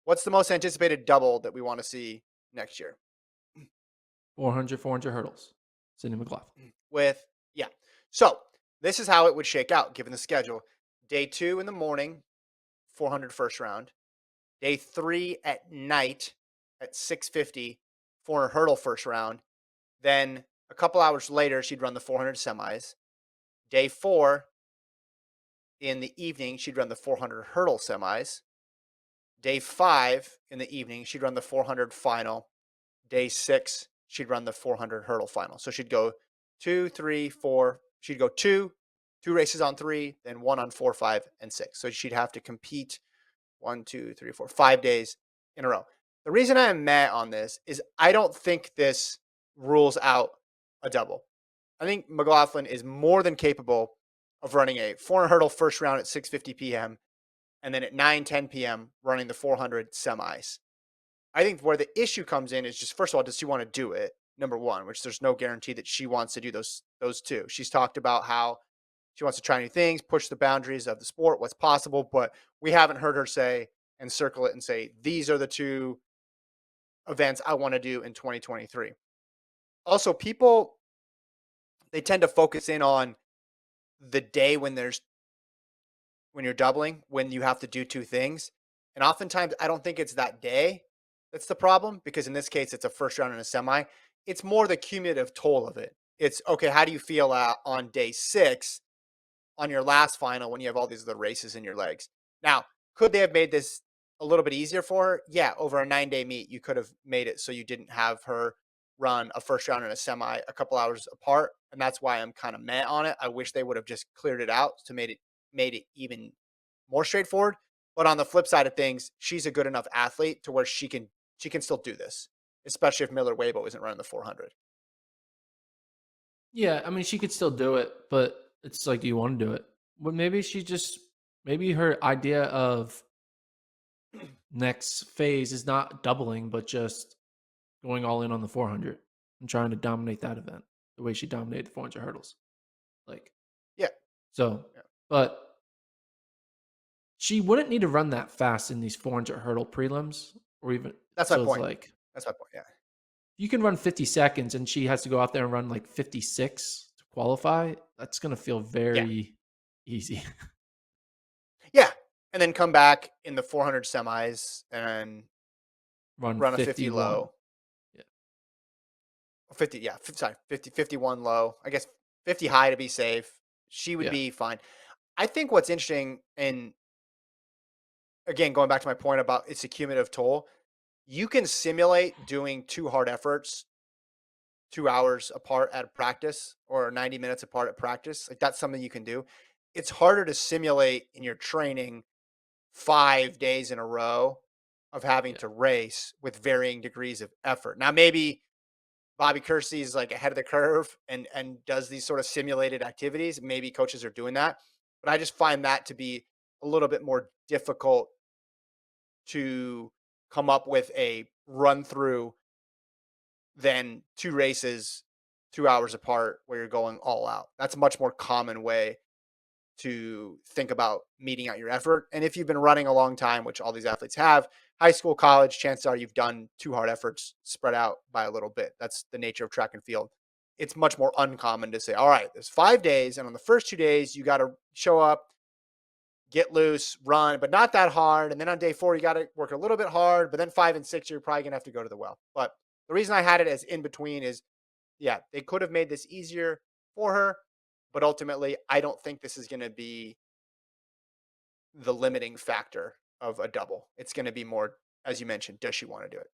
What's the most anticipated double that we want to see next year? 400 hurdles. Cindy McLaughlin. With yeah. So this is how it would shake out given the schedule. Day 2 in the morning, 400 first round. Day 3 at night at 6:50, 400 hurdle first round. Then a couple hours later, she'd run the 400 semis. Day 4 in the evening, she'd run the 400 hurdle semis. Day 5 in the evening, she'd run the 400 final. Day 6, she'd run the 400 hurdle final. So she'd go 2, 3, 4. She'd go two races on 3, then one on 4, 5, and 6. So she'd have to compete 1, 2, 3, 4, 5 days in a row. The reason I am mad on this is I don't think this rules out a double. I think McLaughlin is more than capable of running a 400 hurdle first round at 6:50 p.m. and then at 9:10 p.m. running the 400 semis. I think where the issue comes in is just first of all, does she want to do it? Number one, which there's no guarantee that she wants to do those two. She's talked about how she wants to try new things, push the boundaries of the sport, what's possible, but we haven't heard her say and circle it and say these are the two events I want to do in 2023. Also, people they tend to focus in on the day when you're doubling, when you have to do two things. And oftentimes I don't think it's that day that's the problem because in this case it's a first round and a semi. It's more the cumulative toll of it. It's okay, how do you feel on day 6 on your last final when you have all these other races in your legs? Now, could they have made this a little bit easier for her? Yeah, over a 9-day meet, you could have made it so you didn't have her run a first round and a semi a couple hours apart, and that's why I'm kind of meh on it. I wish they would have just cleared it out to made it even more straightforward. But on the flip side of things, she's a good enough athlete to where she can still do this, especially if Miller Weibo isn't running the 400. Yeah, I mean, she could still do it, but it's like, do you want to do it? Well, maybe her idea of next phase is not doubling, but just going all in on the 400 and trying to dominate that event the way she dominated the 400 hurdles. Like, Yeah, so, yeah, but she wouldn't need to run that fast in these 400 hurdle prelims or even, that's my so it's point. like, That's my point. Yeah, you can run 50 seconds and she has to go out there and run like 56 to qualify. That's going to feel yeah, very easy. yeah. And then come back in the 400 semis and Run run a 50 51. low. Yeah. 50, yeah, sorry, 50, 51 low. I guess 50 high to be safe. She would Yeah. be fine. I think what's interesting, and again, going back to my point about it's a cumulative toll, you can simulate doing two hard efforts 2 hours apart at practice or 90 minutes apart at practice. Like that's something you can do. It's harder to simulate in your training 5 days in a row of having Yeah. to race with varying degrees of effort. Now, maybe Bobby Kersey is like ahead of the curve and does these sort of simulated activities. Maybe coaches are doing that, but I just find that to be a little bit more difficult to come up with a run through than two races 2 hours apart where you're going all out. That's a much more common way to think about meeting out your effort. And if you've been running a long time, which all these athletes have, high school, college, chances are you've done two hard efforts spread out by a little bit. That's the nature of track and field. It's much more uncommon to say, all right, there's 5 days, and on the first 2 days, you got to show up, get loose, run, but not that hard. And then on day 4, you got to work a little bit hard, but then 5 and 6, you're probably going to have to go to the well. But the reason I had it as in between is, yeah, they could have made this easier for her, but ultimately, I don't think this is going to be the limiting factor of a double. It's going to be more, as you mentioned, does she want to do it?